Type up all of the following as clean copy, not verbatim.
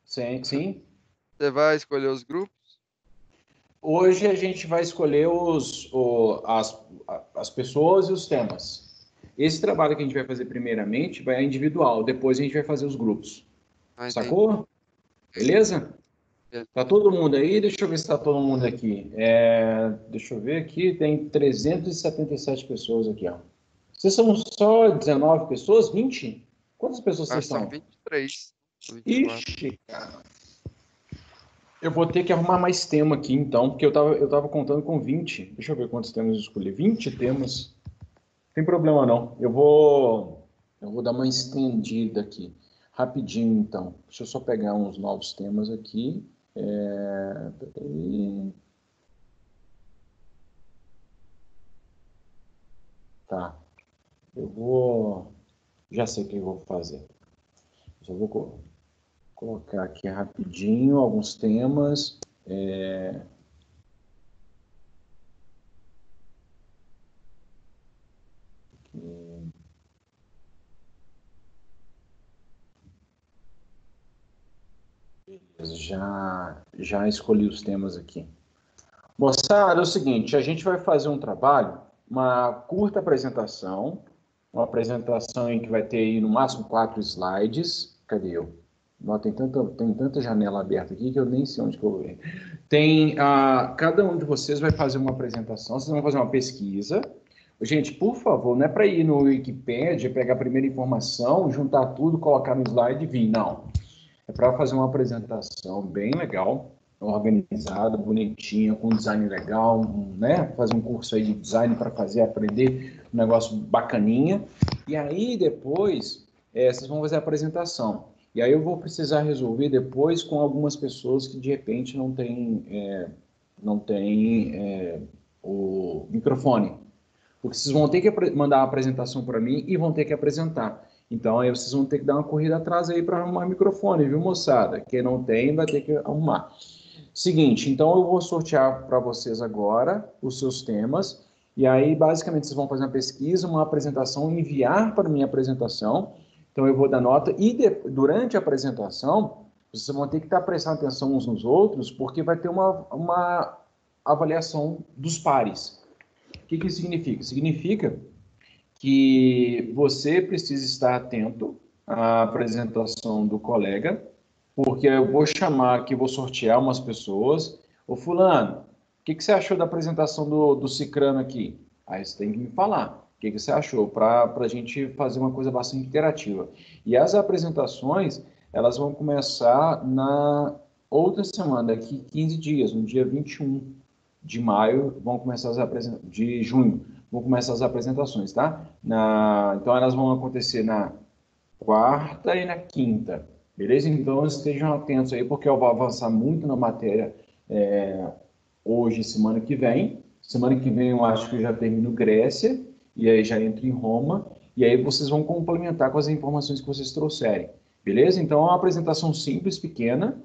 Sim, sim. Você vai escolher os grupos? Hoje a gente vai escolher as pessoas e os temas. Esse trabalho que a gente vai fazer primeiramente vai individual, depois a gente vai fazer os grupos. Ah, entendi. Sacou? Beleza? Tá todo mundo aí? Deixa eu ver se tá todo mundo aqui. Deixa eu ver aqui, tem 377 pessoas aqui, ó. Vocês são só 19 pessoas? 20? Quantas pessoas vocês São são? 23. 24. Ixi, cara. Eu vou ter que arrumar mais tema aqui, então, porque eu tava contando com 20. Deixa eu ver quantos temas eu escolhi. 20 temas. Não tem problema, não. Eu vou dar uma estendida aqui. Rapidinho, então. Deixa eu só pegar uns novos temas aqui. Peraí. Tá. Eu vou... Já sei o que eu vou fazer. Só vou colocar aqui rapidinho alguns temas. Já escolhi os temas aqui. Moçada, é o seguinte, a gente vai fazer um trabalho, uma curta apresentação, uma apresentação em que vai ter aí no máximo 4 slides. Cadê eu? Não, tem tanta janela aberta aqui que eu nem sei onde que eu vou ver. Cada um de vocês vai fazer uma apresentação, vocês vão fazer uma pesquisa. Gente, por favor, não é para ir no Wikipedia, pegar a primeira informação, juntar tudo, colocar no slide e vir, não. É para fazer uma apresentação bem legal, organizada, bonitinha, com design legal, né? Fazer um curso aí de design para aprender um negócio bacaninha. E aí depois vocês vão fazer a apresentação. E aí eu vou precisar resolver depois com algumas pessoas que de repente não tem o microfone. Porque vocês vão ter que mandar a apresentação para mim e vão ter que apresentar. Então, aí vocês vão ter que dar uma corrida atrás aí para arrumar microfone, viu, moçada? Quem não tem, vai ter que arrumar. Seguinte, então eu vou sortear para vocês agora os seus temas. E aí, basicamente, vocês vão fazer uma pesquisa, uma apresentação, enviar para minha apresentação. Então, eu vou dar nota. E durante a apresentação, vocês vão ter que estar prestando atenção uns nos outros, porque vai ter uma avaliação dos pares. O que isso significa? Significa que você precisa estar atento à apresentação do colega, porque eu vou chamar aqui, vou sortear umas pessoas. Ô fulano, o que você achou da apresentação do Cicrano aqui? Aí você tem que me falar. O que você achou? Para a gente fazer uma coisa bastante interativa. E as apresentações, elas vão começar na outra semana, daqui 15 dias, no dia 21 de maio, vão começar de junho, vão começar as apresentações, tá? Então, elas vão acontecer na quarta e na quinta, beleza? Então, estejam atentos aí, porque eu vou avançar muito na matéria hoje, semana que vem. Semana que vem eu acho que eu já termino Grécia, e aí já entro em Roma, e aí vocês vão complementar com as informações que vocês trouxerem, beleza? Então, é uma apresentação simples, pequena,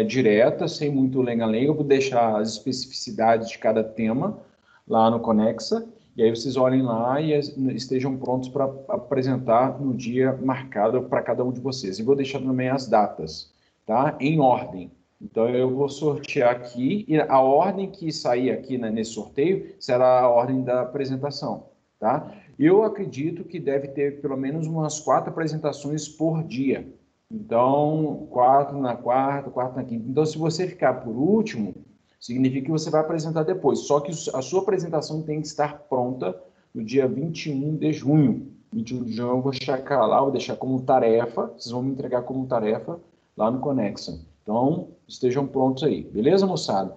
direta, sem muito lenga-lenga. Eu vou deixar as especificidades de cada tema lá no Conexa, e aí vocês olhem lá e estejam prontos para apresentar no dia marcado para cada um de vocês. E vou deixar também as datas, tá? Em ordem. Então, eu vou sortear aqui, e a ordem que sair aqui nesse sorteio será a ordem da apresentação, tá? Eu acredito que deve ter pelo menos umas 4 apresentações por dia. Então, 4 na quarta, 4 na quinta. Então, se você ficar por último, significa que você vai apresentar depois. Só que a sua apresentação tem que estar pronta no dia 21 de junho. 21 de junho eu vou checar lá, vou deixar como tarefa, vocês vão me entregar como tarefa lá no Conexa. Então, estejam prontos aí. Beleza, moçada?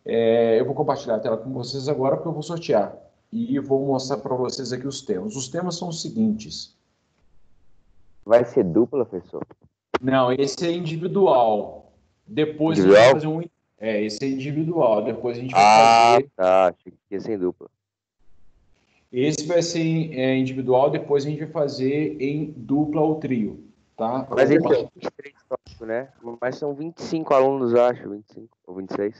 Eu vou compartilhar a tela com vocês agora, porque eu vou sortear. E vou mostrar para vocês aqui os temas. Os temas são os seguintes. Vai ser dupla, professor? Não, esse é individual. Depois individual? A gente vai fazer um... esse é individual. Depois a gente vai fazer... tá. Achei que ia ser em dupla. Esse vai ser individual, depois a gente vai fazer em dupla ou trio, tá? Mas ele tem 23 tópicos, né? Mas são 25 alunos, acho. 25 ou 26.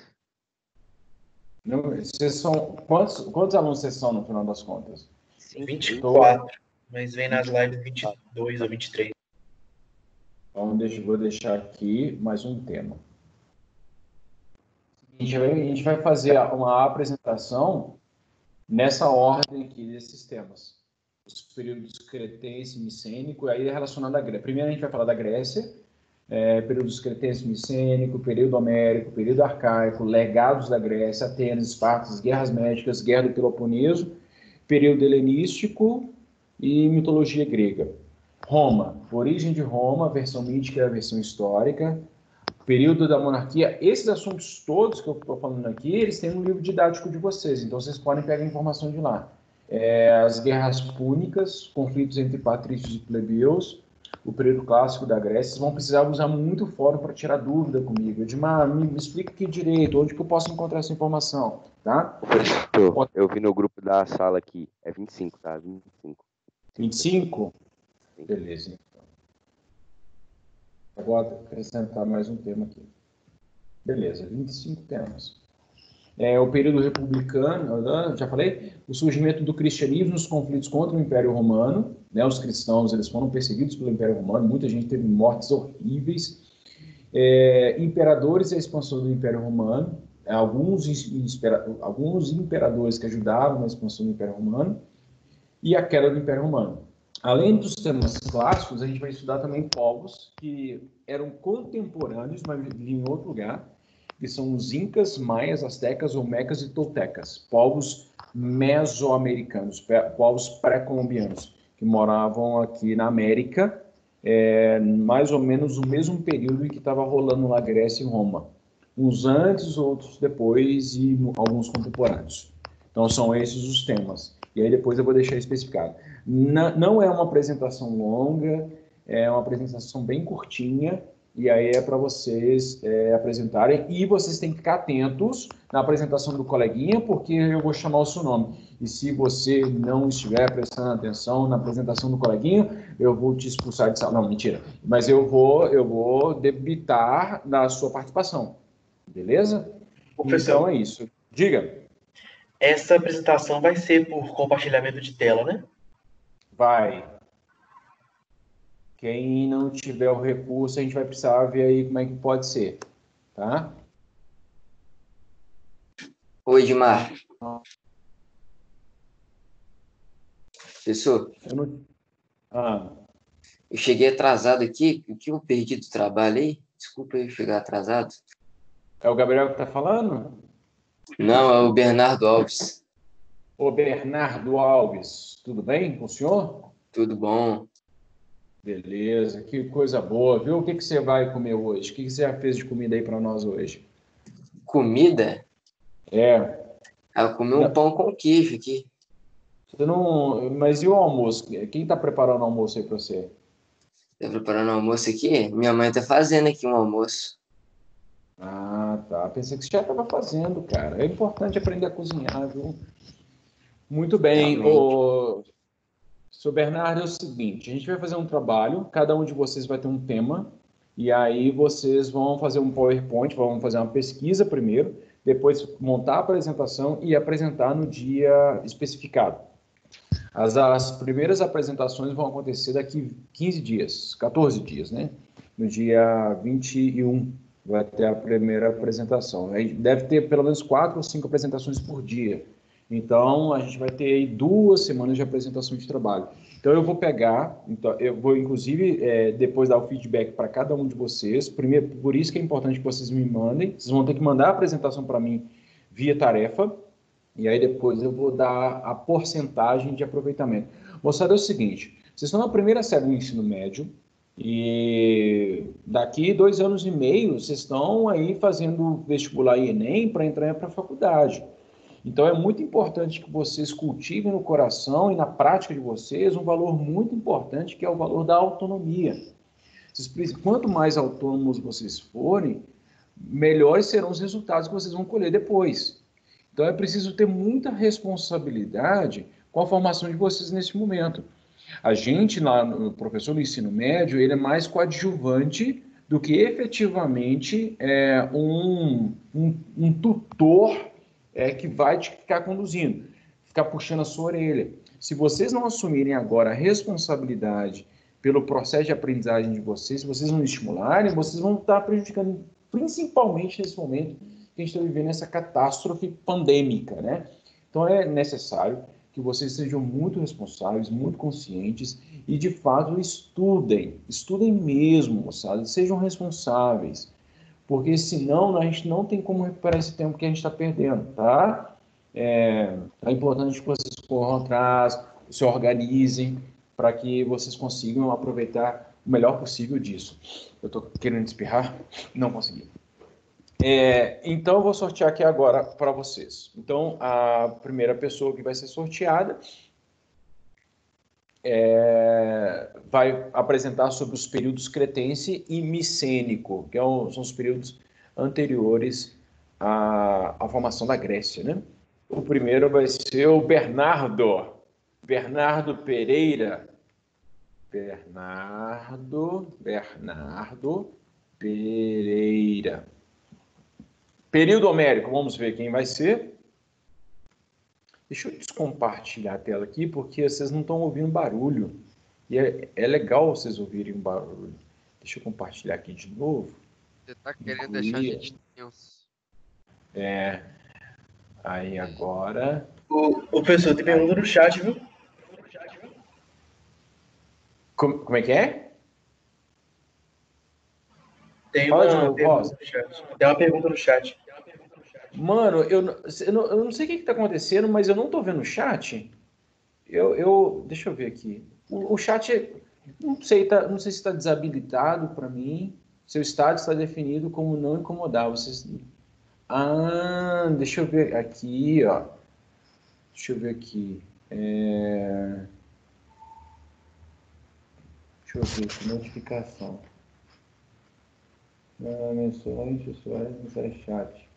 Não, vocês são... Quantos alunos vocês são, no final das contas? 24, mas vem nas lives 22 ou 23. Então, vou deixar aqui mais um tema. A gente vai fazer uma apresentação nessa ordem aqui desses temas. Os períodos cretense, micênico, aí é relacionado à Grécia. Primeiro a gente vai falar da Grécia, períodos cretense, micênico, período homérico, período arcaico, legados da Grécia, Atenas, Esparta, guerras médicas, guerra do Peloponeso, período helenístico e mitologia grega. Roma, origem de Roma, versão mítica e a versão histórica, período da monarquia. Esses assuntos todos que eu estou falando aqui, eles têm um livro didático de vocês, então vocês podem pegar informação de lá. As guerras púnicas, conflitos entre patrícios e plebeus, o período clássico da Grécia. Vocês vão precisar usar muito fórum para tirar dúvida comigo. Edmar, me explica aqui direito, onde que eu posso encontrar essa informação, tá? Professor, eu vi no grupo da sala aqui, é 25, tá? 25. 25? Beleza, então. Agora vou acrescentar mais um tema aqui. Beleza, 25 temas. O período republicano, já falei, o surgimento do cristianismo nos conflitos contra o Império Romano, né? Os cristãos, eles foram perseguidos pelo Império Romano, muita gente teve mortes horríveis. Imperadores e a expansão do Império Romano, alguns imperadores que ajudaram na expansão do Império Romano, e a queda do Império Romano. Além dos temas clássicos, a gente vai estudar também povos que eram contemporâneos, mas viviam em outro lugar, que são os incas, maias, astecas, olmecas e toltecas, povos mesoamericanos, povos pré-colombianos, que moravam aqui na América, mais ou menos o mesmo período em que estava rolando lá Grécia e Roma. Uns antes, outros depois e alguns contemporâneos. Então, são esses os temas. E aí depois eu vou deixar especificado. Não é uma apresentação longa, é uma apresentação bem curtinha, e aí é para vocês apresentarem, e vocês têm que ficar atentos na apresentação do coleguinha, porque eu vou chamar o seu nome. E se você não estiver prestando atenção na apresentação do coleguinha, eu vou te expulsar de sala. Não, mentira. Mas eu vou debitar na sua participação. Beleza? Professor, Então é isso. Diga. essa apresentação vai ser por compartilhamento de tela, né? Vai. Quem não tiver o recurso, a gente vai precisar ver aí como é que pode ser, tá? Oi, Edmar. Professor, eu cheguei atrasado aqui. O que eu perdi do trabalho aí? Desculpa eu chegar atrasado. É o Gabriel que tá falando? Não, é o Bernardo Alves. Ô, Bernardo Alves, tudo bem com o senhor? Tudo bom? Beleza, que coisa boa, viu? O que você vai comer hoje? O que você já fez de comida aí para nós hoje? Comida? Eu comi um pão com queijo aqui. Você não... Mas e o almoço? Quem tá preparando o almoço aí para você? Tá preparando o almoço aqui? Minha mãe tá fazendo aqui um almoço. Ah, tá. Pensei que você já estava fazendo, cara. É importante aprender a cozinhar, viu? Muito bem. Seu Bernardo, é o seguinte, a gente vai fazer um trabalho, cada um de vocês vai ter um tema, e aí vocês vão fazer um PowerPoint, vão fazer uma pesquisa primeiro, depois montar a apresentação e apresentar no dia especificado. As primeiras apresentações vão acontecer daqui 15 dias, 14 dias, né? No dia 21 vai ter a primeira apresentação. Aí deve ter pelo menos 4 ou 5 apresentações por dia. Então, a gente vai ter aí 2 semanas de apresentação de trabalho. Então, eu vou pegar, eu vou, inclusive, depois dar o feedback para cada um de vocês. Primeiro, por isso que é importante que vocês me mandem. Vocês vão ter que mandar a apresentação para mim via tarefa. E aí, depois, eu vou dar a porcentagem de aproveitamento. Moçada, é o seguinte, vocês estão na primeira série do ensino médio, e daqui 2 anos e meio, vocês estão aí fazendo vestibular e Enem para entrar para a faculdade. Então, é muito importante que vocês cultivem no coração e na prática de vocês um valor muito importante, que é o valor da autonomia. Quanto mais autônomos vocês forem, melhores serão os resultados que vocês vão colher depois. Então, é preciso ter muita responsabilidade com a formação de vocês nesse momento. A gente, lá no professor do ensino médio, ele é mais coadjuvante do que efetivamente um tutor que vai te ficar conduzindo, ficar puxando a sua orelha. Se vocês não assumirem agora a responsabilidade pelo processo de aprendizagem de vocês, se vocês não estimularem, vocês vão estar prejudicando, principalmente nesse momento que a gente está vivendo essa catástrofe pandêmica, né? Então é necessário que vocês sejam muito responsáveis, muito conscientes e, de fato, estudem mesmo, moçada, sejam responsáveis, porque senão a gente não tem como recuperar esse tempo que a gente está perdendo, tá? É importante que vocês corram atrás, se organizem, para que vocês consigam aproveitar o melhor possível disso. Eu estou querendo espirrar, não consegui. Então, eu vou sortear aqui agora para vocês. Então, a primeira pessoa que vai ser sorteada vai apresentar sobre os períodos cretense e micênico, que são os períodos anteriores à formação da Grécia, né? O primeiro vai ser o Bernardo Pereira. Bernardo Pereira. Período homérico, vamos ver quem vai ser. Deixa eu descompartilhar a tela aqui, porque vocês não estão ouvindo barulho. E é legal vocês ouvirem o barulho. Deixa eu compartilhar aqui de novo. Você tá querendo deixar a gente tenso. Aí agora... O professor tem pergunta no chat, viu? Como é que é? Tem Fala de uma novo, pergunta Rosa. no chat. Tem uma pergunta no chat. Mano, eu não sei o que está acontecendo, mas eu não estou vendo o chat. Deixa eu ver aqui. O chat, não sei se está desabilitado para mim. Seu estado está definido como não incomodar. Deixa eu ver aqui, ó. Deixa eu ver aqui. Deixa eu ver aqui, notificação. Mensagem, chat.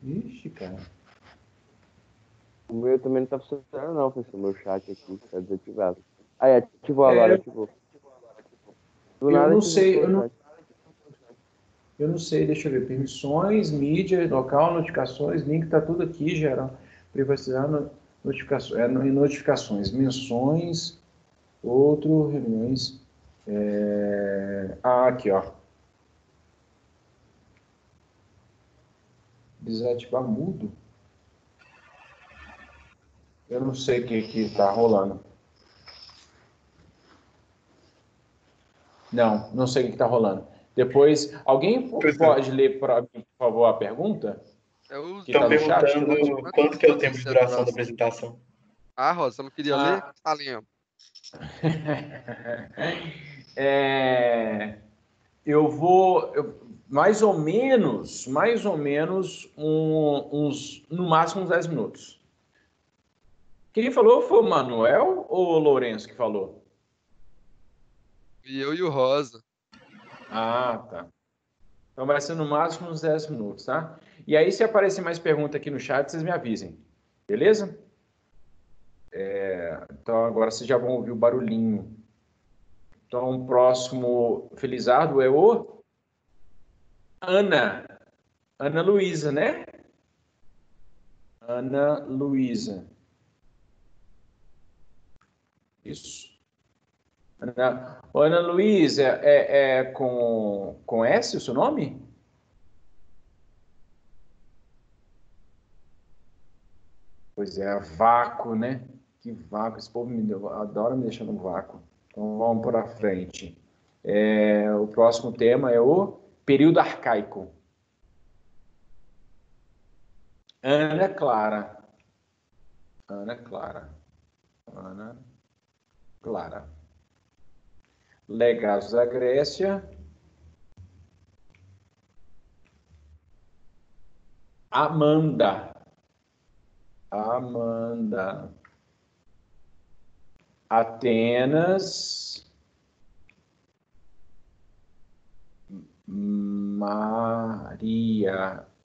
Ixi, cara. O meu também não tá funcionando, não, professor. O meu chat aqui tá desativado. Aí, ativou agora, ativou. Do Eu nada, não ativou sei, o chat. eu não sei, deixa eu ver. Permissões, mídia, local, notificações, link, tá tudo aqui, geral. Privacidade, notificações, notificações, menções, reuniões. Aqui, ó. Desativar mudo? Eu não sei o que tá rolando. Não sei o que tá rolando. Depois, alguém pode ler para mim, por favor, a pergunta? Que Estão tá no chat? perguntando quanto que é o tempo de duração da apresentação. Ah, Rosa, você não queria ler? Tá lendo. Eu vou mais ou menos no máximo uns 10 minutos. Quem falou foi o Manuel ou o Lourenço que falou? E eu e o Rosa. Tá. Então vai ser no máximo uns 10 minutos, tá? E aí, se aparecer mais pergunta aqui no chat, vocês me avisem. Beleza? Então agora vocês já vão ouvir o barulhinho. Então o próximo felizardo é o Ana Luísa, né? Ana Luísa. Isso. Ana Luísa, é com S o seu nome? Pois é, vácuo, né? Que vácuo. Esse povo adora me deixar no vácuo. Então vamos para frente. O próximo tema é o período arcaico. Ana Clara. Legados da Grécia. Amanda. Atenas.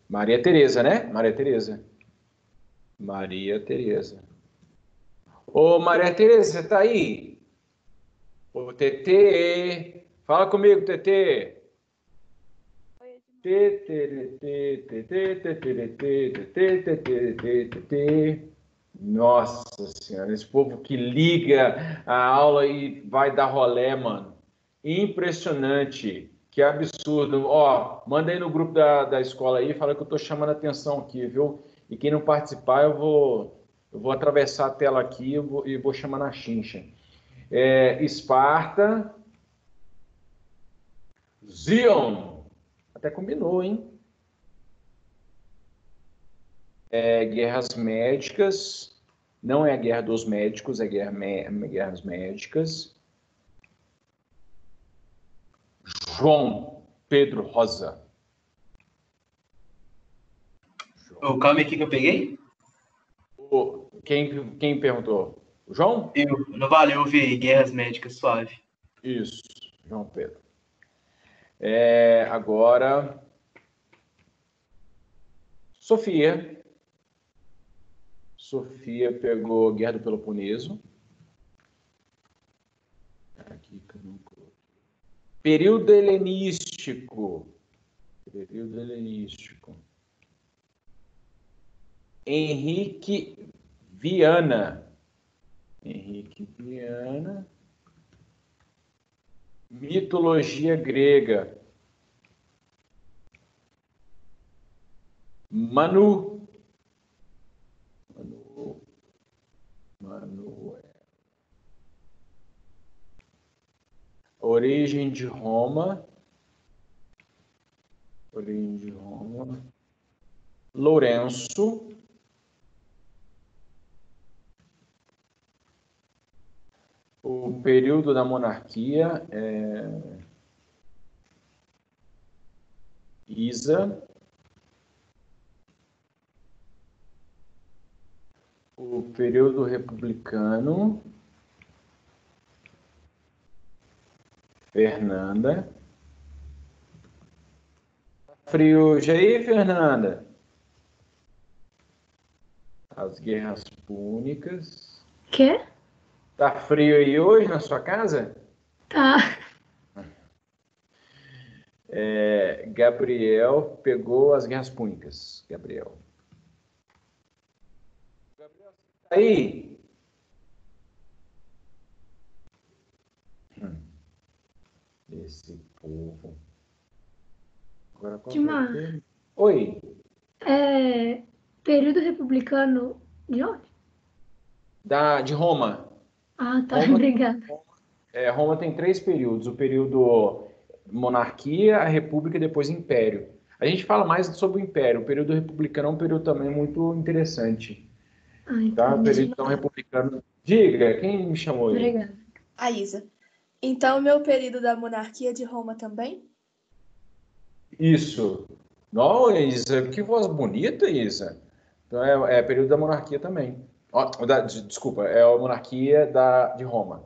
Maria Tereza, né? Maria Tereza. Ô, Maria Tereza, você tá aí? Ô, Tetê. Fala comigo, Tetê. Nossa, Nossa senhora, esse povo que liga a aula e vai dar rolê, mano. Impressionante. Que absurdo. Ó, manda aí no grupo da escola aí, fala que eu tô chamando a atenção aqui, viu? E quem não participar, eu vou atravessar a tela aqui e vou chamar na chincha. Esparta, Zion. Até combinou, hein? Guerras médicas. Não é a guerra dos médicos, é guerras médicas. João Pedro Rosa. Ô, calma aí, o que eu peguei? Quem perguntou? O João? Não valeu ouvir guerras médicas, suave. Isso, João Pedro. Agora, Sofia. Sofia pegou Guerra do Peloponeso. Aqui, período helenístico. Período helenístico. Henrique Viana. Henrique Viana. Mitologia grega. Manuel. Origem de Roma. Lourenço. O período da monarquia Isa. O período republicano Fernanda. Frio hoje aí, Fernanda? As guerras púnicas. Quê? Tá frio aí hoje na sua casa? Tá. Gabriel pegou as guerras púnicas. Gabriel. Aí. Esse povo. Agora qual Dimar, foi? Oi. período republicano de onde? De Roma. Ah, tá, Roma, obrigada. Roma tem 3 períodos. O período monarquia, a república e depois império. A gente fala mais sobre o império. O período republicano é um período também muito interessante. Ah, Tá? O então, período então, republicano. Diga, quem me chamou aí? obrigada. A Isa. Então, meu período da monarquia de Roma também? Isso. Não, Isa, que voz bonita, Isa. Então é período da monarquia também. Desculpa, é a monarquia de Roma.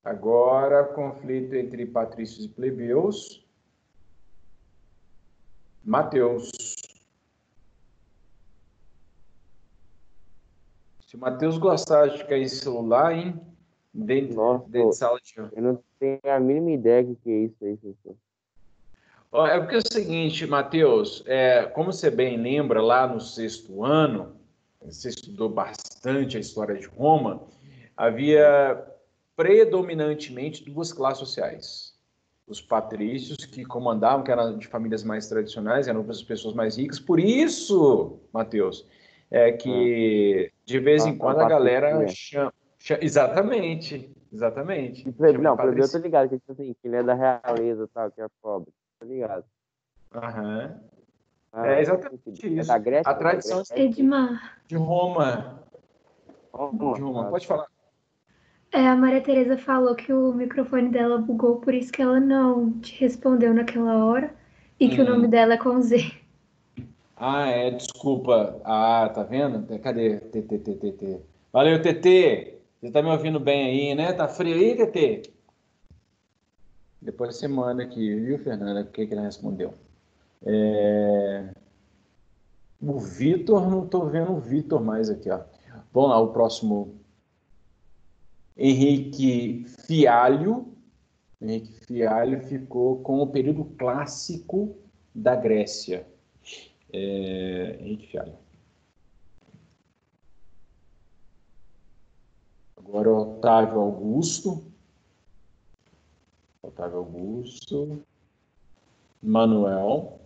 Agora, conflito entre patrícios e plebeus. Mateus. Se o Mateus gostar de ficar em celular, hein? Dentro de sala de aula. Eu não tenho a mínima ideia do que é isso aí, professor. É porque é o seguinte, Mateus, como você bem lembra, lá no 6º ano, você estudou bastante a história de Roma, havia predominantemente 2 classes sociais. Os patrícios, que comandavam, que eram de famílias mais tradicionais, eram as pessoas mais ricas. Por isso, Mateus, que de vez em quando a galera chama... Exatamente. Não, plebeu eu tô ligado, que tipo assim, que ele é da realeza e tal, que é pobre. Tô ligado. Aham. É Exatamente isso. É da Grécia? A tradição Edmar, de Roma. De Roma. Pode falar. a Maria Tereza falou que o microfone dela bugou, por isso que ela não te respondeu naquela hora e que o nome dela é com Z. Desculpa. Tá vendo? Cadê? TT. Valeu, TT. Você tá me ouvindo bem aí, né? Tá frio aí, TT? Depois você manda aqui, viu, Fernanda? O que ele respondeu? O Vitor, não tô vendo o Vitor mais aqui, ó. Vamos lá, o próximo. Henrique Fialho. Henrique Fialho ficou com o período clássico da Grécia. Henrique Fialho. Agora o Otávio Augusto. Manuel.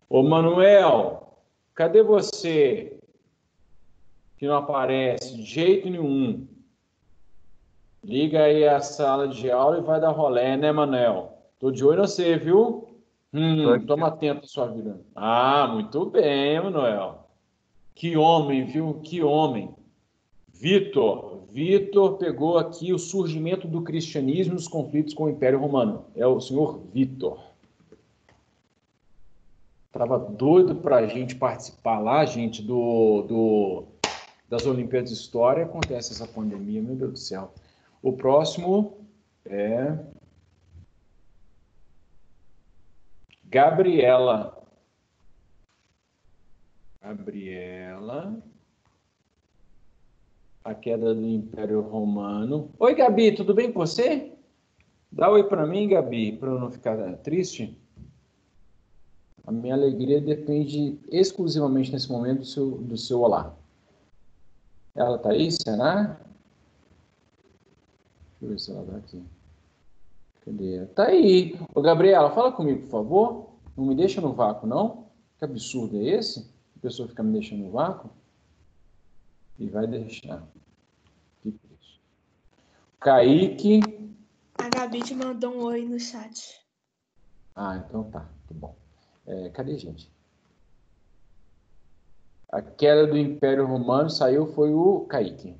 Ô, Manuel, cadê você? Que não aparece de jeito nenhum. Liga aí a sala de aula e vai dar rolê, né, Manuel? Tô de olho em você, viu? Toma atento à sua vida. Ah, muito bem, Manuel. Que homem, viu? Que homem. Vitor pegou aqui o surgimento do cristianismo e os conflitos com o Império Romano. É o senhor Vitor. Tava doido para a gente participar lá, gente, das Olimpíadas de História. Acontece essa pandemia, meu Deus do céu. O próximo é Gabriela. A queda do Império Romano. Oi, Gabi, tudo bem com você? Dá oi para mim, Gabi, para eu não ficar triste. A minha alegria depende exclusivamente nesse momento do seu olá. Ela tá aí, será? Deixa eu ver se ela tá aqui. Cadê? Tá aí. Ô, Gabriela, fala comigo, por favor. Não me deixa no vácuo, não? Que absurdo é esse? A pessoa fica me deixando no vácuo? E vai deixar. Que isso. Kaique. A Gabi te mandou um oi no chat. Ah, então tá. Tá bom. Cadê, gente? A queda do Império Romano foi o Kaique.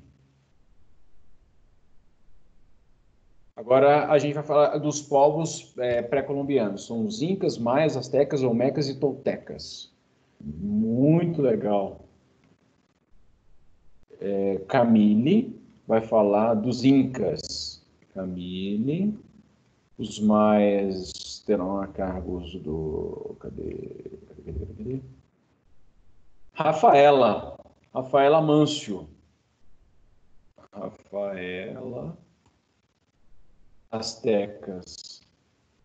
Agora a gente vai falar dos povos pré-colombianos. São os incas, maias, astecas, olmecas e toltecas. Muito legal. Camille vai falar dos incas. Camille. Os maias terão a cargos do... Cadê? Rafaela Mâncio. Astecas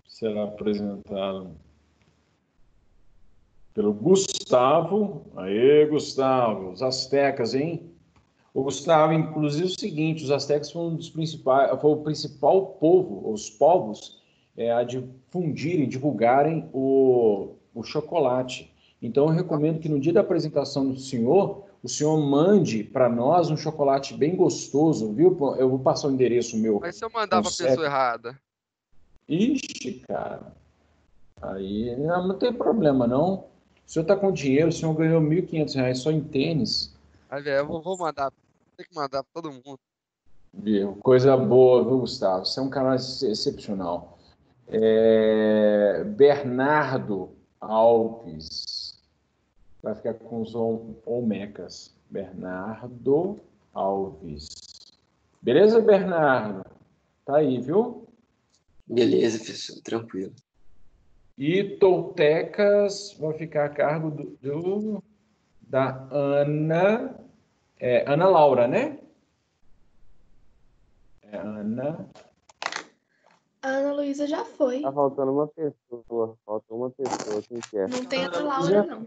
será apresentado pelo Gustavo. Aê, Gustavo. Os astecas, hein? O Gustavo, inclusive, o seguinte: os astecas foram um dos principais, foi o principal povo, os povos, a difundirem, divulgarem o chocolate. Então, eu recomendo que no dia da apresentação do senhor, o senhor mande para nós um chocolate bem gostoso, viu? Eu vou passar o endereço meu. Mas se eu mandar para a pessoa errada? Ixi, cara. Aí não tem problema, não. O senhor está com dinheiro, o senhor ganhou R$ 1.500 só em tênis. Aí, velho, eu vou mandar. Tem que mandar para todo mundo. Viu? Coisa boa, viu, Gustavo? Você é um cara excepcional. Bernardo Alves vai ficar com os olmecas. Bernardo Alves. Beleza, Bernardo? Tá aí, viu? Beleza, professor, tranquilo. E toltecas vai ficar a cargo da Ana. Ana Laura, né? Ana. A Ana Luísa já foi. Tá faltando uma pessoa. Faltou uma pessoa. Quem que é? Não tem Ana Laura, não.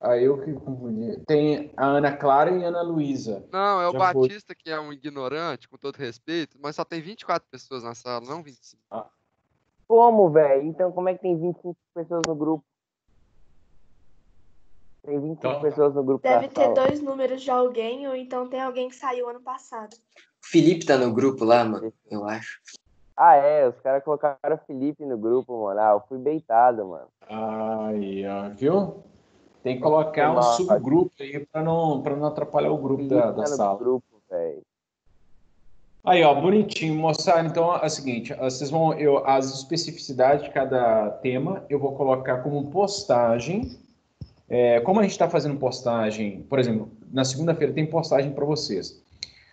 Aí eu que confundi. Tem a Ana Clara e a Ana Luísa. Não, é o Já Batista que é um ignorante, com todo respeito, mas só tem 24 pessoas na sala, não 25. Como, velho? Então como é que tem 25 pessoas no grupo? Tem 25 pessoas no grupo Deve da ter sala. 2 números de alguém, ou então tem alguém que saiu ano passado. O Felipe tá no grupo lá, mano, eu acho. Ah, os caras colocaram o Felipe no grupo, mano. Ah, eu fui beitado, mano. Aí, ó, viu? Tem que colocar um subgrupo aí para não atrapalhar o grupo da sala. Grupo, velho. Aí, ó, bonitinho, moçada. Então é o seguinte, vocês vão, as especificidades de cada tema eu vou colocar como postagem. Como a gente está fazendo postagem, por exemplo, na segunda-feira tem postagem para vocês.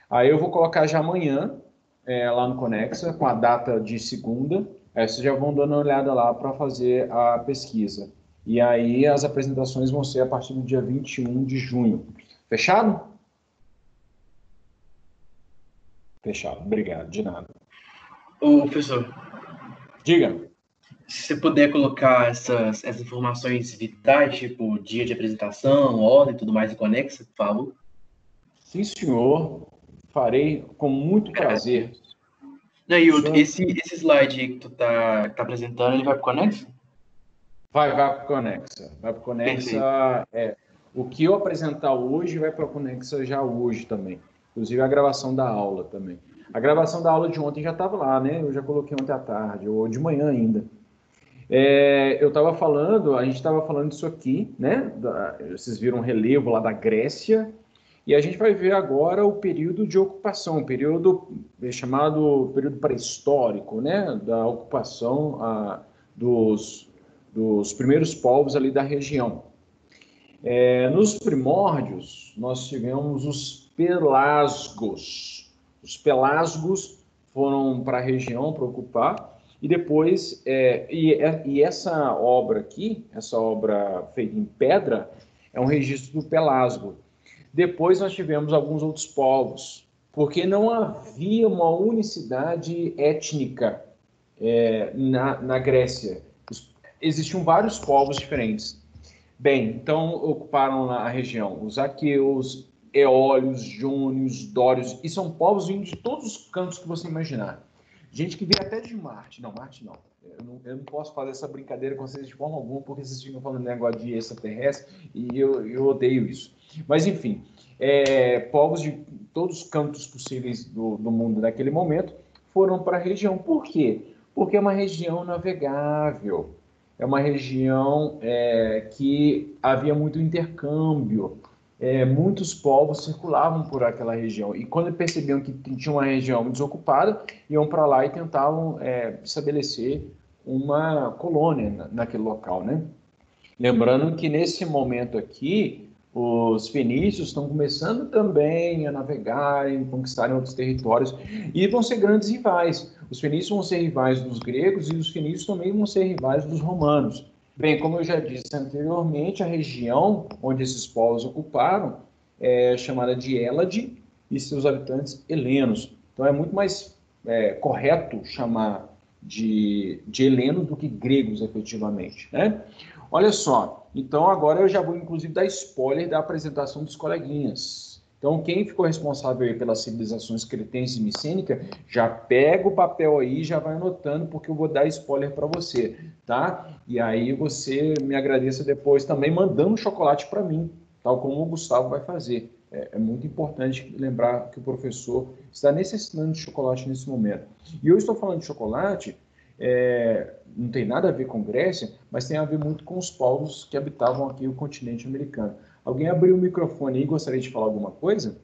Aí eu vou colocar já amanhã lá no Conexa com a data de segunda. Aí vocês já vão dando uma olhada lá para fazer a pesquisa. E aí as apresentações vão ser a partir do dia 21 de junho. Fechado? Fechado. Obrigado. De nada. Ô, professor, Diga. Se você puder colocar essas informações vitais, tipo dia de apresentação, ordem e tudo mais em Conexa, por favor. Sim, senhor. Farei com muito prazer. Não, e Senhor, esse slide aí que tu tá apresentando, ele vai pro Conexa? vai para o Conexa. Vai para o Perfeito. Conexa. O que eu apresentar hoje vai para o Conexa já hoje também. Inclusive a gravação da aula também. A gravação da aula de ontem já estava lá, né? Eu já coloquei ontem à tarde, ou de manhã ainda. Eu estava falando, a gente estava falando disso aqui, né? Vocês viram o relevo lá da Grécia, e a gente vai ver agora o período de ocupação, o período chamado período pré-histórico, né? Da ocupação dos primeiros povos ali da região. Nos primórdios, nós tivemos os pelasgos. Os pelasgos foram para a região para ocupar, e depois, e essa obra aqui, essa obra feita em pedra, é um registro do Pelasgo. Depois nós tivemos alguns outros povos, porque não havia uma unicidade étnica na Grécia. Existiam vários povos diferentes. Bem, então ocuparam a região os aqueus, eólios, jônios, dórios, e são povos vindo de todos os cantos que você imaginar. Gente que veio até de Marte. Não, Marte não. Eu não posso fazer essa brincadeira com vocês de forma alguma, porque vocês ficam falando negócio de extraterrestre, e eu odeio isso. Mas, enfim, povos de todos os cantos possíveis do mundo naquele momento foram para a região. Por quê? Porque é uma região navegável. É uma região que havia muito intercâmbio. Muitos povos circulavam por aquela região, e quando percebiam que tinha uma região desocupada, iam para lá e tentavam estabelecer uma colônia naquele local, né? Lembrando que nesse momento aqui, os fenícios estão começando também a navegarem, conquistarem outros territórios, e vão ser grandes rivais. Os fenícios vão ser rivais dos gregos, e os fenícios também vão ser rivais dos romanos. Bem, como eu já disse anteriormente, a região onde esses povos ocuparam é chamada de Hélade, e seus habitantes helenos. Então é muito mais correto chamar de helenos do que gregos, efetivamente, né? Olha só, então agora eu já vou inclusive dar spoiler da apresentação dos coleguinhas. Então, quem ficou responsável pelas civilizações cretense e micênica, já pega o papel aí e já vai anotando, porque eu vou dar spoiler para você, tá? E aí você me agradeça depois também mandando chocolate para mim, tal como o Gustavo vai fazer. É muito importante lembrar que o professor está necessitando de chocolate nesse momento. E eu estou falando de chocolate, não tem nada a ver com Grécia, mas tem a ver muito com os povos que habitavam aqui o continente americano. Alguém abriu o microfone aí e gostaria de falar alguma coisa?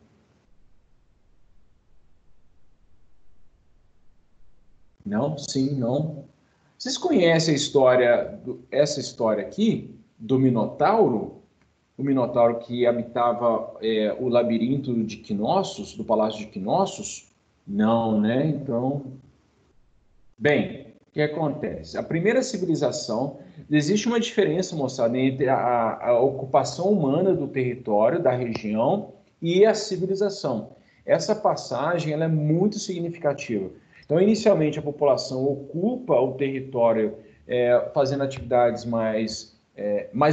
Não? Sim? Não? Vocês conhecem essa história aqui do Minotauro? O Minotauro que habitava o labirinto de Knossos, do Palácio de Knossos? Não, né? Então, bem, o que acontece? A primeira civilização, existe uma diferença, moçada, entre a ocupação humana do território, da região, e a civilização. Essa passagem ela é muito significativa. Então, inicialmente, a população ocupa o território fazendo atividades mais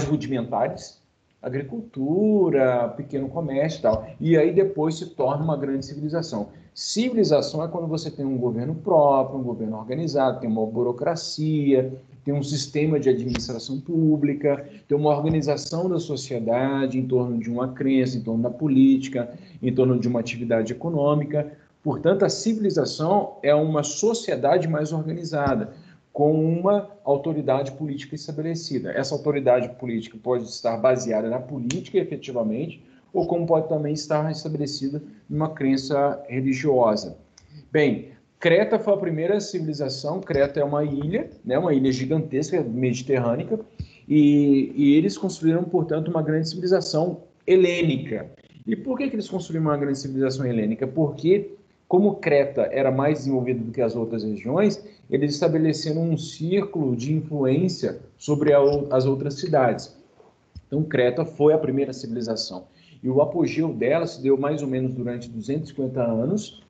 rudimentares, agricultura, pequeno comércio e tal. E aí depois se torna uma grande civilização. Civilização é quando você tem um governo próprio, um governo organizado, tem uma burocracia, tem um sistema de administração pública, tem uma organização da sociedade em torno de uma crença, em torno da política, em torno de uma atividade econômica. Portanto, a civilização é uma sociedade mais organizada, com uma autoridade política estabelecida. Essa autoridade política pode estar baseada na política, efetivamente, ou como pode também estar estabelecida numa crença religiosa. Bem, Creta foi a primeira civilização. Creta é uma ilha, né, uma ilha gigantesca, mediterrânea, e eles construíram, portanto, uma grande civilização helênica. E por que eles construíram uma grande civilização helênica? Porque, como Creta era mais desenvolvida do que as outras regiões, eles estabeleceram um círculo de influência sobre as outras cidades. Então, Creta foi a primeira civilização. E o apogeu dela se deu mais ou menos durante 250 anos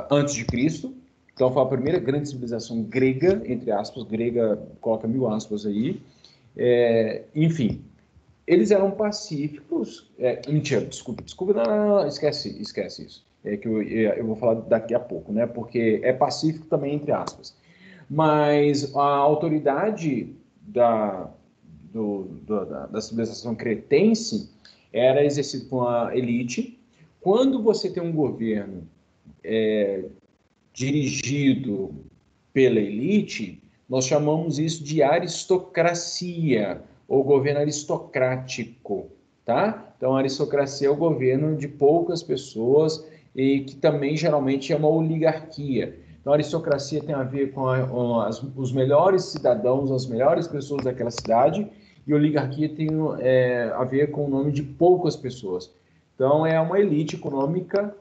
antes de Cristo, Então, foi a primeira grande civilização grega, entre aspas, grega, coloca 1000 aspas aí. Enfim, eles eram pacíficos. Mentira, desculpa, não, esquece isso. Que eu vou falar daqui a pouco, né? Porque é pacífico também, entre aspas. Mas a autoridade da civilização cretense era exercida por uma elite. Quando você tem um governo dirigido pela elite, nós chamamos isso de aristocracia, ou governo aristocrático, tá? Então, a aristocracia é o governo de poucas pessoas e que também geralmente é uma oligarquia. Então, a aristocracia tem a ver com os melhores cidadãos, as melhores pessoas daquela cidade, e oligarquia tem a ver com o nome de poucas pessoas. Então, é uma elite econômica,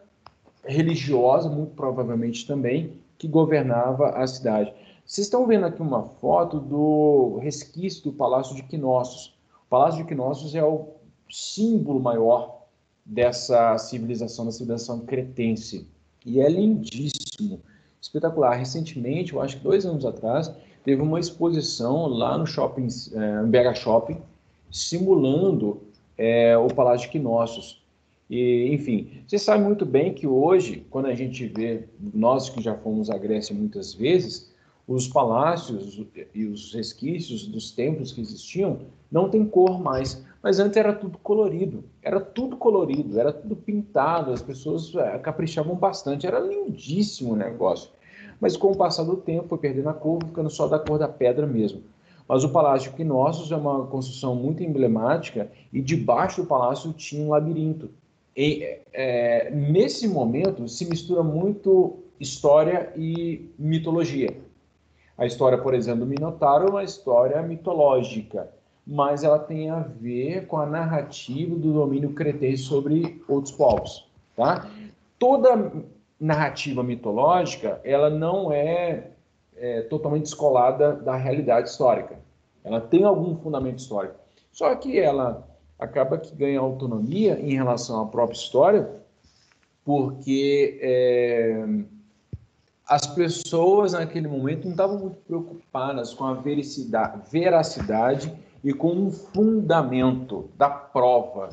religiosa, muito provavelmente também, que governava a cidade. Vocês estão vendo aqui uma foto do resquício do Palácio de Knossos. O Palácio de Knossos é o símbolo maior dessa civilização, da civilização cretense. E é lindíssimo, espetacular. Recentemente, eu acho que 2 anos atrás, teve uma exposição lá no shopping, no BH Shopping, simulando o Palácio de Knossos. E, enfim, você sabe muito bem que hoje, quando a gente vê, nós que já fomos à Grécia muitas vezes, os palácios e os resquícios dos templos que existiam não tem cor mais. Mas antes era tudo colorido, era tudo pintado, as pessoas caprichavam bastante, era lindíssimo o negócio. Mas com o passar do tempo foi perdendo a cor, ficando só da cor da pedra mesmo. Mas o Palácio de Knossos é uma construção muito emblemática e debaixo do palácio tinha um labirinto. Nesse momento se mistura muito história e mitologia. A história, por exemplo, do Minotauro é uma história mitológica, mas ela tem a ver com a narrativa do domínio cretense sobre outros povos, tá? Toda narrativa mitológica, ela não é totalmente descolada da realidade histórica. Ela tem algum fundamento histórico. Só que ela acaba que ganha autonomia em relação à própria história, porque as pessoas naquele momento não estavam muito preocupadas com a veracidade e com o fundamento da prova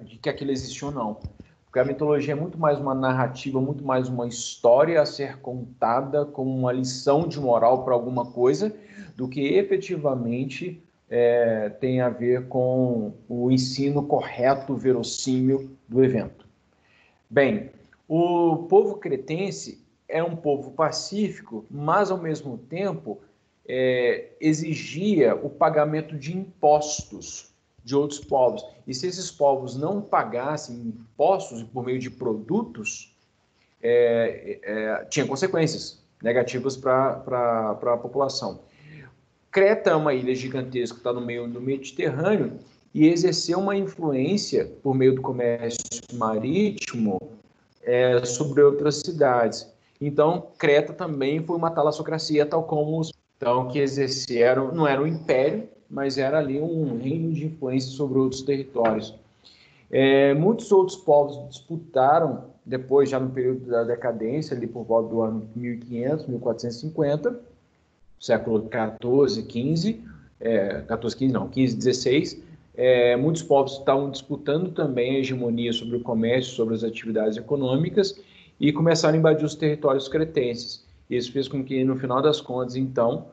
de que aquilo existiu ou não. Porque a mitologia é muito mais uma narrativa, muito mais uma história a ser contada como uma lição de moral para alguma coisa, do que efetivamente tem a ver com o ensino correto, verossímil do evento. Bem, o povo cretense é um povo pacífico, mas ao mesmo tempo exigia o pagamento de impostos de outros povos. E se esses povos não pagassem impostos por meio de produtos, tinha consequências negativas para a população. Creta é uma ilha gigantesca que está no meio do Mediterrâneo e exerceu uma influência por meio do comércio marítimo sobre outras cidades. Então, Creta também foi uma talassocracia, tal como os que exerceram, não era um império, mas era ali um reino de influência sobre outros territórios. Muitos outros povos disputaram, depois, já no período da decadência, ali por volta do ano 1500, 1450, século 14, 15, 15, 16, muitos povos estavam disputando também a hegemonia sobre o comércio, sobre as atividades econômicas, e começaram a invadir os territórios cretenses. Isso fez com que, no final das contas, então,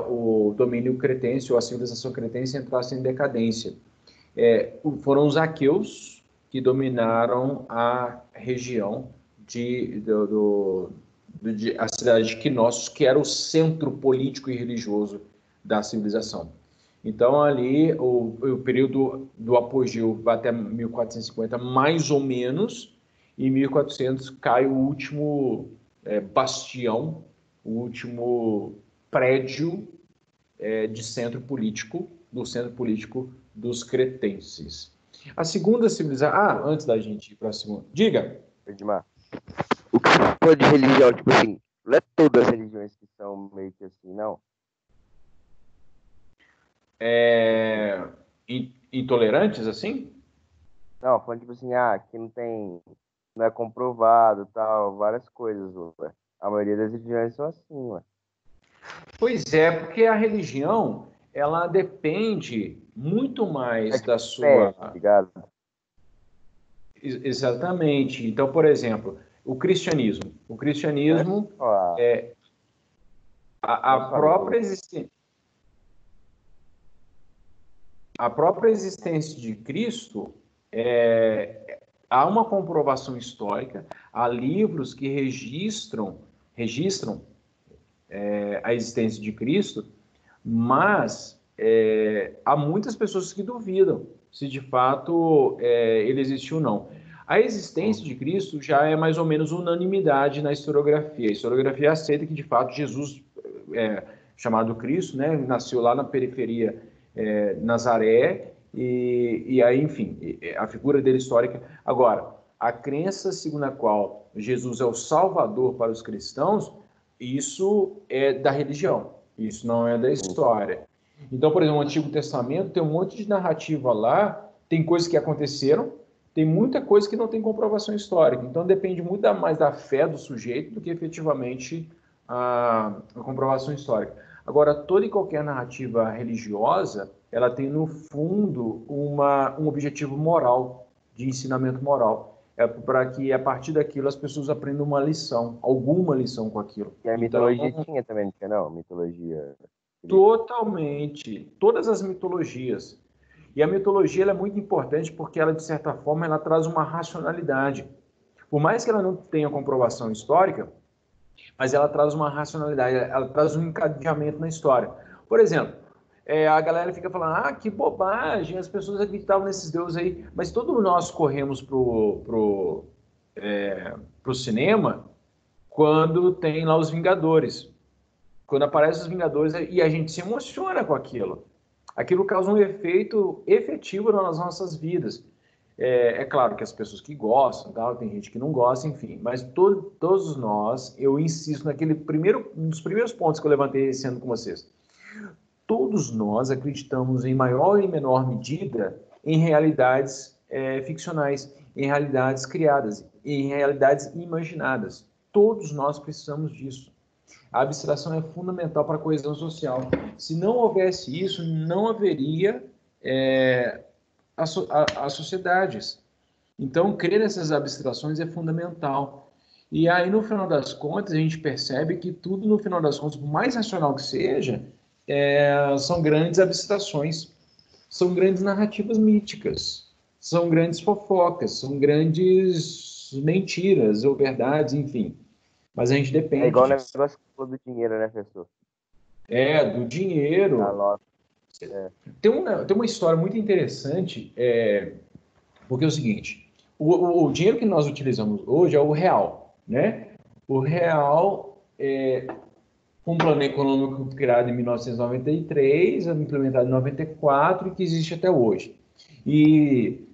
o domínio cretense, ou a civilização cretense, entrasse em decadência. Foram os aqueus que dominaram a região a cidade de Knossos, que era o centro político e religioso da civilização. Então, ali, o período do apogeu vai até 1450, mais ou menos, e em 1400 cai o último bastião, o último prédio do centro político dos cretenses. A segunda civilização... antes da gente ir para a segunda... Diga! Edmar, o que você falou de religião, tipo assim, não é todas as religiões que são meio que assim, não? Intolerantes, assim? Não, falando tipo assim, que não é comprovado, tal, várias coisas, ué. A maioria das religiões são assim, ué. Pois é, porque a religião, ela depende muito mais da Fé, sua... tá ligado? Exatamente. Então, por exemplo, o cristianismo. O cristianismo, Ó, a própria existência... A própria existência de Cristo, há uma comprovação histórica, há livros que registram a existência de Cristo, mas há muitas pessoas que duvidam se de fato ele existiu ou não. A existência de Cristo já é mais ou menos unanimidade na historiografia. A historiografia aceita que de fato Jesus, chamado Cristo, né, nasceu lá na periferia Nazaré, e aí, enfim, a figura dele histórica. Agora, a crença segundo a qual Jesus é o Salvador para os cristãos, isso é da religião, isso não é da história. Então, por exemplo, no Antigo Testamento tem um monte de narrativa lá, tem coisas que aconteceram, tem muita coisa que não tem comprovação histórica. Então, depende muito mais da fé do sujeito do que efetivamente a comprovação histórica. Agora, toda e qualquer narrativa religiosa, ela tem no fundo um objetivo moral, de ensinamento moral. É para que a partir daquilo as pessoas aprendam uma lição, alguma lição com aquilo. E a mitologia tinha também, não tinha não? Mitologia. Totalmente. Todas as mitologias. E a mitologia ela é muito importante porque ela, de certa forma, ela traz uma racionalidade. Por mais que ela não tenha comprovação histórica, mas ela traz uma racionalidade, ela traz um encadeamento na história. Por exemplo, a galera fica falando, que bobagem, as pessoas acreditavam nesses deuses aí, mas todos nós corremos pro cinema quando tem lá os Vingadores. Quando aparecem os Vingadores e a gente se emociona com aquilo. Aquilo causa um efeito efetivo nas nossas vidas. É claro que as pessoas que gostam, tal, tem gente que não gosta, enfim, mas todos nós, eu insisto um dos primeiros pontos que eu levantei esse ano com vocês. Todos nós acreditamos em maior e menor medida em realidades ficcionais, em realidades criadas, em realidades imaginadas. Todos nós precisamos disso. A abstração é fundamental para a coesão social. Se não houvesse isso, não haveria as sociedades. Então, crer nessas abstrações é fundamental. E aí, no final das contas, a gente percebe que tudo, no final das contas, por mais racional que seja, são grandes abstrações, são grandes narrativas míticas, são grandes fofocas, são grandes mentiras ou verdades, enfim. Mas a gente depende. É igual o negócio do dinheiro, né, professor? Do dinheiro. Tem uma história muito interessante, porque é o seguinte, o dinheiro que nós utilizamos hoje é o real, né? O real um plano econômico criado em 1993, implementado em 94 e que existe até hoje. E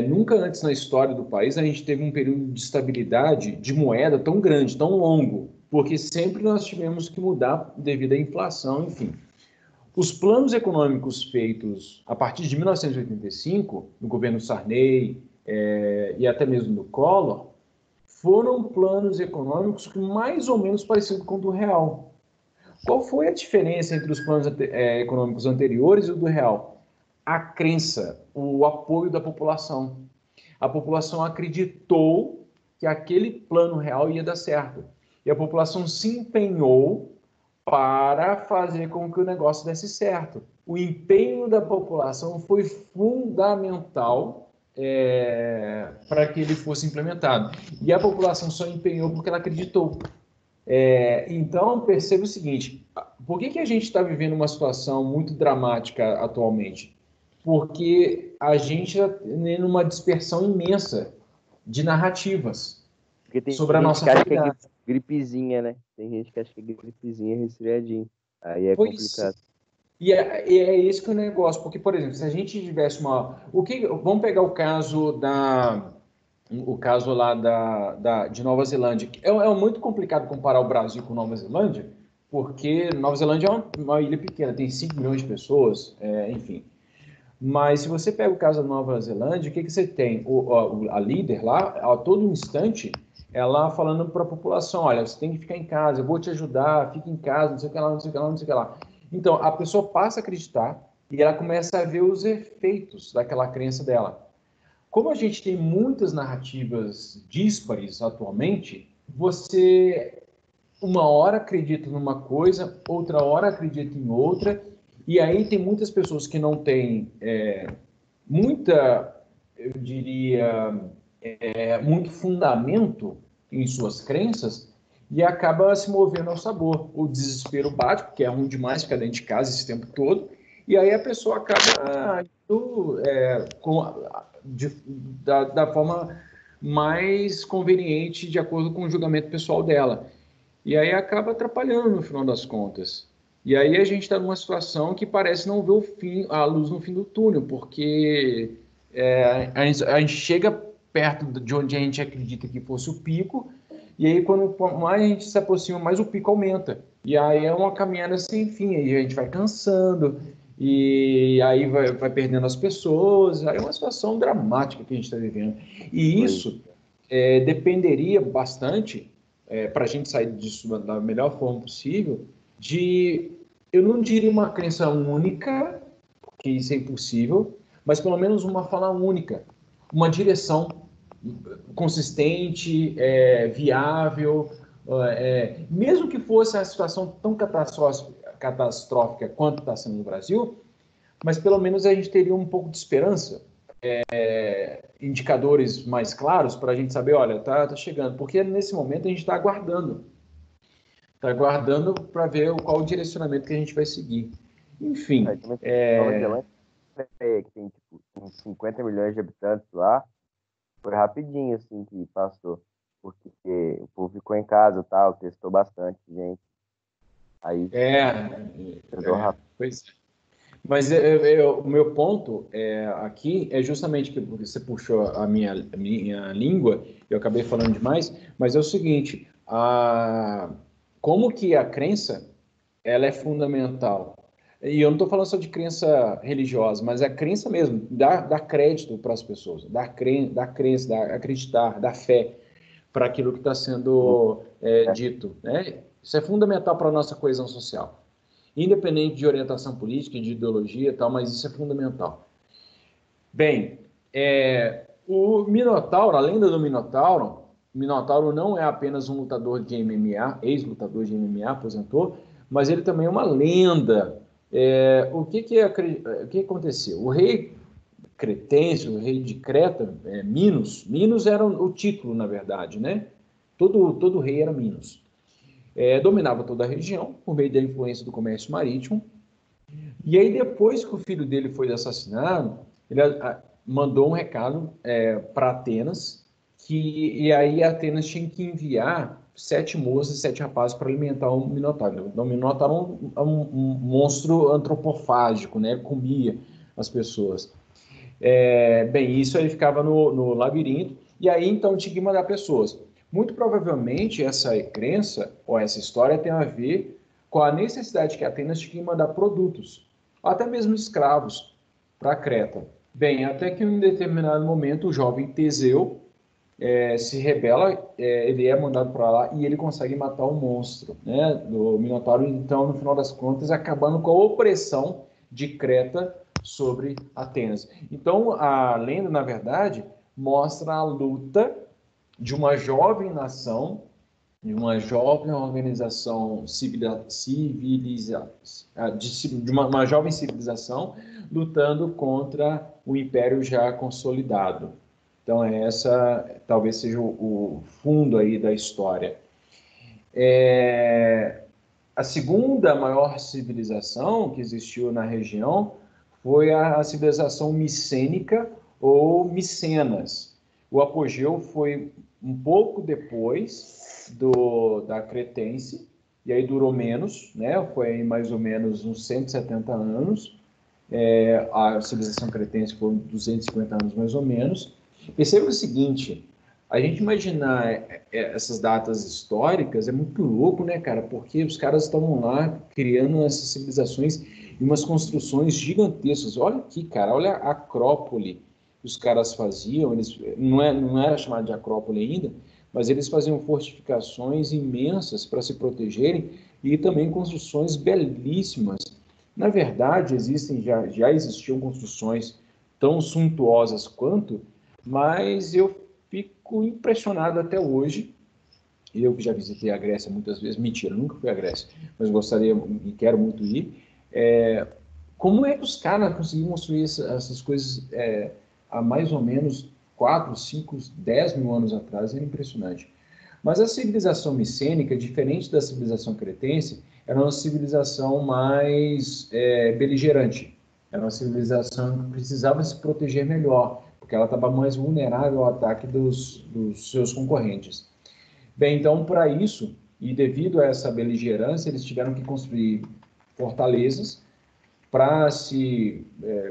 nunca antes na história do país a gente teve um período de estabilidade de moeda tão grande, tão longo, porque sempre nós tivemos que mudar devido à inflação, enfim. Os planos econômicos feitos a partir de 1985, no governo Sarney e até mesmo do Collor, foram planos econômicos que mais ou menos parecidos com o do real. Qual foi a diferença entre os planos econômicos anteriores e o do real? A crença, o apoio da população. A população acreditou que aquele plano real ia dar certo. E a população se empenhou para fazer com que o negócio desse certo. O empenho da população foi fundamental para que ele fosse implementado. E a população só empenhou porque ela acreditou. Então, perceba o seguinte, por que a gente está vivendo uma situação muito dramática atualmente? Porque a gente está tendo uma dispersão imensa de narrativas sobre a nossa realidade. Gripezinha, né? Tem gente que acha que é gripezinha, resfriadinho. Aí é complicado. E é esse que é o negócio, porque, por exemplo, se a gente tivesse vamos pegar o caso lá de Nova Zelândia. É muito complicado comparar o Brasil com Nova Zelândia, porque Nova Zelândia é uma ilha pequena, tem 5 milhões de pessoas, enfim. Mas se você pega o caso da Nova Zelândia, o que você tem? A líder lá, a todo instante, ela falando para a população, olha, você tem que ficar em casa, eu vou te ajudar, fica em casa, não sei o que lá, não sei o que lá, não sei o que lá. Então, a pessoa passa a acreditar e ela começa a ver os efeitos daquela crença dela. Como a gente tem muitas narrativas díspares atualmente, você uma hora acredita numa coisa, outra hora acredita em outra, e aí tem muitas pessoas que não têm eu diria, muito fundamento em suas crenças e acaba se movendo ao sabor. O desespero bate, porque é ruim demais ficar dentro de casa esse tempo todo, e aí a pessoa acaba da forma mais conveniente, de acordo com o julgamento pessoal dela. E aí acaba atrapalhando no final das contas. E aí a gente está numa situação que parece não ver a luz no fim do túnel, porque a gente chega perto de onde a gente acredita que fosse o pico, e aí quando mais a gente se aproxima, mais o pico aumenta. E aí é uma caminhada sem fim, aí a gente vai cansando, e aí vai perdendo as pessoas, aí é uma situação dramática que a gente está vivendo. E isso dependeria bastante, para a gente sair disso da melhor forma possível, eu não diria uma crença única, porque isso é impossível, mas pelo menos uma fala única, uma direção consistente, viável, mesmo que fosse uma situação tão catastrófica quanto está sendo no Brasil, mas pelo menos a gente teria um pouco de esperança, indicadores mais claros para a gente saber, olha, tá chegando, porque nesse momento a gente está aguardando para ver qual o direcionamento que a gente vai seguir. Enfim. Que tem tipo, uns 50 milhões de habitantes lá, foi rapidinho assim que passou, porque o povo ficou em casa e tal, testou bastante gente. Aí pois é. Mas o meu ponto aqui é justamente que você puxou a minha língua, eu acabei falando demais, mas é o seguinte, como que a crença ela é fundamental. E eu não estou falando só de crença religiosa, mas a crença mesmo, dar crédito para as pessoas, dar crença, acreditar, dar fé para aquilo que está sendo dito. Né? Isso é fundamental para a nossa coesão social. Independente de orientação política, de ideologia e tal, mas isso é fundamental. Bem, o Minotauro, a lenda do Minotauro, o Minotauro não é apenas um lutador de MMA, ex-lutador de MMA, aposentou, mas ele também é uma lenda. O que aconteceu? O rei cretense, o rei de Creta, Minos era o título, na verdade, né? Todo rei era Minos. Dominava toda a região por meio da influência do comércio marítimo. E aí, depois que o filho dele foi assassinado, ele mandou um recado para Atenas, e aí Atenas tinha que enviar 7 moças, 7 rapazes para alimentar o Minotauro. O Minotauro é um monstro antropofágico, né? Comia as pessoas. Bem, isso aí ficava no labirinto, e aí então tinha que mandar pessoas. Muito provavelmente essa crença, ou essa história, tem a ver com a necessidade que Atenas tinha que mandar produtos, até mesmo escravos, para Creta. Bem, até que em um determinado momento o jovem Teseu se rebela, ele é mandado para lá e ele consegue matar o monstro, né, do Minotauro, então, no final das contas, acabando com a opressão de Creta sobre Atenas. Então, a lenda, na verdade, mostra a luta de uma jovem nação, de uma jovem organização de uma jovem civilização lutando contra o império já consolidado. Então, essa talvez seja o fundo aí da história. A segunda maior civilização que existiu na região foi a civilização micênica ou Micenas. O apogeu foi um pouco depois da cretense, e aí durou menos, né? Foi mais ou menos uns 170 anos. A civilização cretense foi 250 anos mais ou menos. Perceba o seguinte, a gente imaginar essas datas históricas é muito louco, né, cara? Porque os caras estavam lá criando essas civilizações e umas construções gigantescas. Olha aqui, cara, olha a Acrópole que os caras faziam. Não era chamado de Acrópole ainda, mas eles faziam fortificações imensas para se protegerem e também construções belíssimas. Na verdade, já existiam construções tão suntuosas quanto, mas eu fico impressionado até hoje. Eu que já visitei a Grécia muitas vezes, mentira, nunca fui à Grécia, mas gostaria e quero muito ir. Como é que os caras conseguiram construir essas coisas há mais ou menos 4, 5, 10 mil anos atrás? É impressionante. Mas a civilização micênica, diferente da civilização cretense, era uma civilização mais beligerante. Era uma civilização que precisava se proteger melhor, porque ela estava mais vulnerável ao ataque dos seus concorrentes. Bem, então, para isso, e devido a essa beligerância, eles tiveram que construir fortalezas para se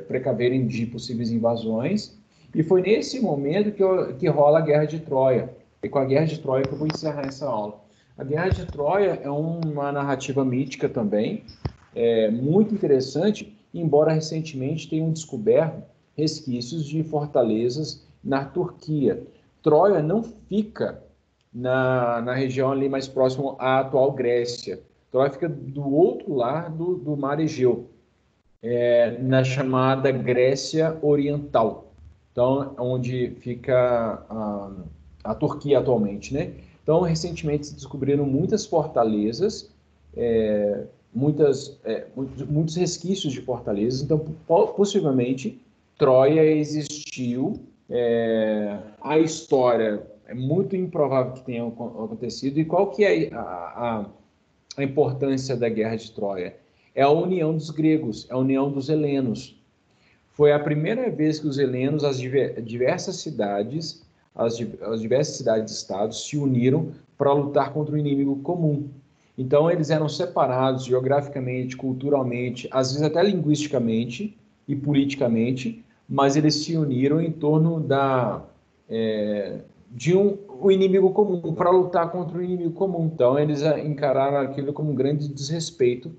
precaverem de possíveis invasões, e foi nesse momento que rola a Guerra de Troia. E com a Guerra de Troia que eu vou encerrar essa aula. A Guerra de Troia é uma narrativa mítica também, muito interessante, embora recentemente tenham descoberto resquícios de fortalezas na Turquia. Troia não fica na região ali mais próximo à atual Grécia. Troia fica do outro lado do Mar Egeu, na chamada Grécia Oriental. Então, onde fica a Turquia atualmente, né? Então, recentemente se descobriram muitas fortalezas, muitos resquícios de fortalezas. Então, possivelmente, Troia existiu. A história é muito improvável que tenha acontecido. E qual que é a importância da Guerra de Troia? É a união dos gregos, é a união dos helenos. Foi a primeira vez que os helenos, as diversas cidades estados se uniram para lutar contra um inimigo comum. Então, eles eram separados geograficamente, culturalmente, às vezes até linguisticamente e politicamente, mas eles se uniram em torno de um inimigo comum, para lutar contra o inimigo comum. Então, eles encararam aquilo como um grande desrespeito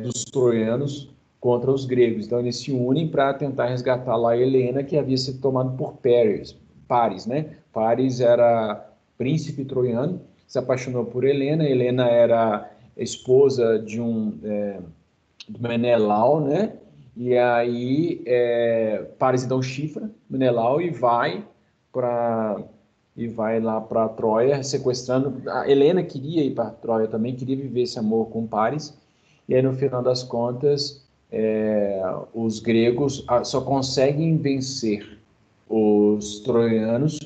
dos troianos contra os gregos. Então, eles se unem para tentar resgatar lá a Helena, que havia sido tomada por Paris, né? Paris era príncipe troiano, se apaixonou por Helena. Helena era esposa de do Menelau, né? E aí Paris então chifra Menelau e vai lá para Troia, sequestrando. A Helena queria ir para Troia também, queria viver esse amor com Paris. E aí, no final das contas, os gregos só conseguem vencer os troianos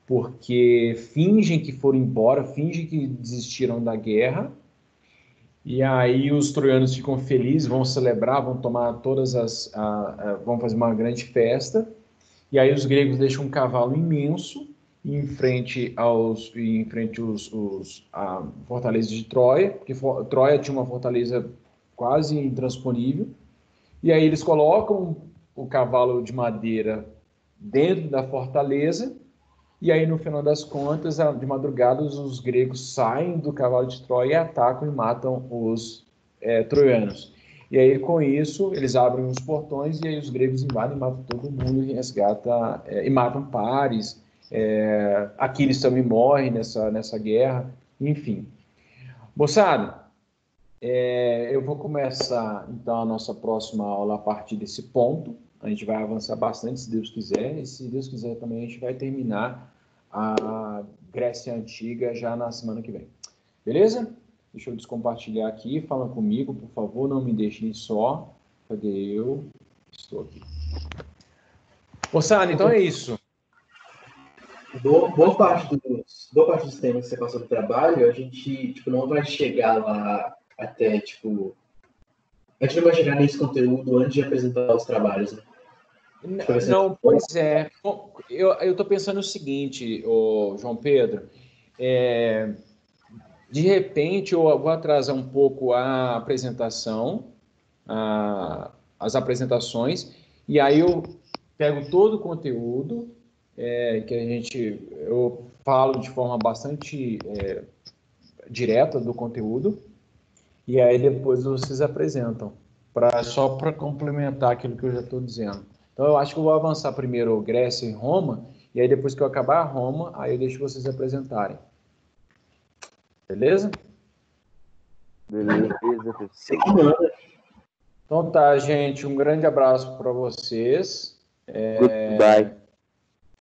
porque fingem que foram embora, fingem que desistiram da guerra, e aí os troianos ficam felizes, vão celebrar, vão tomar vão fazer uma grande festa, e aí os gregos deixam um cavalo imenso em frente à fortaleza de Troia, porque Troia tinha uma fortaleza quase intransponível, e aí eles colocam o cavalo de madeira dentro da fortaleza, e aí no final das contas, de madrugada, os gregos saem do cavalo de Troia e atacam e matam os troianos. E aí com isso eles abrem os portões e aí os gregos invadem, matam todo mundo e matam Paris. Aquiles também morre nessa guerra, enfim. Moçada, eu vou começar então a nossa próxima aula a partir desse ponto. A gente vai avançar bastante, se Deus quiser, e se Deus quiser também a gente vai terminar a Grécia Antiga já na semana que vem. Beleza? Deixa eu descompartilhar aqui, fala comigo, por favor, não me deixem só. Cadê eu? Estou aqui. Moçada, então é isso. Boa parte dos temas que você passou do trabalho, a gente não vai chegar lá até, a gente não vai chegar nesse conteúdo antes de apresentar os trabalhos, né? Não, pois é. Eu estou pensando o seguinte, João Pedro, de repente eu vou atrasar um pouco a apresentação, as apresentações, e aí eu pego todo o conteúdo que eu falo de forma bastante direta do conteúdo, e aí depois vocês apresentam, só para complementar aquilo que eu já estou dizendo. Então, eu acho que eu vou avançar primeiro Grécia e Roma, E aí, depois que eu acabar a Roma, aí eu deixo vocês apresentarem. Beleza? Beleza, pessoal. Você que manda. Então tá, gente. Um grande abraço para vocês. Goodbye.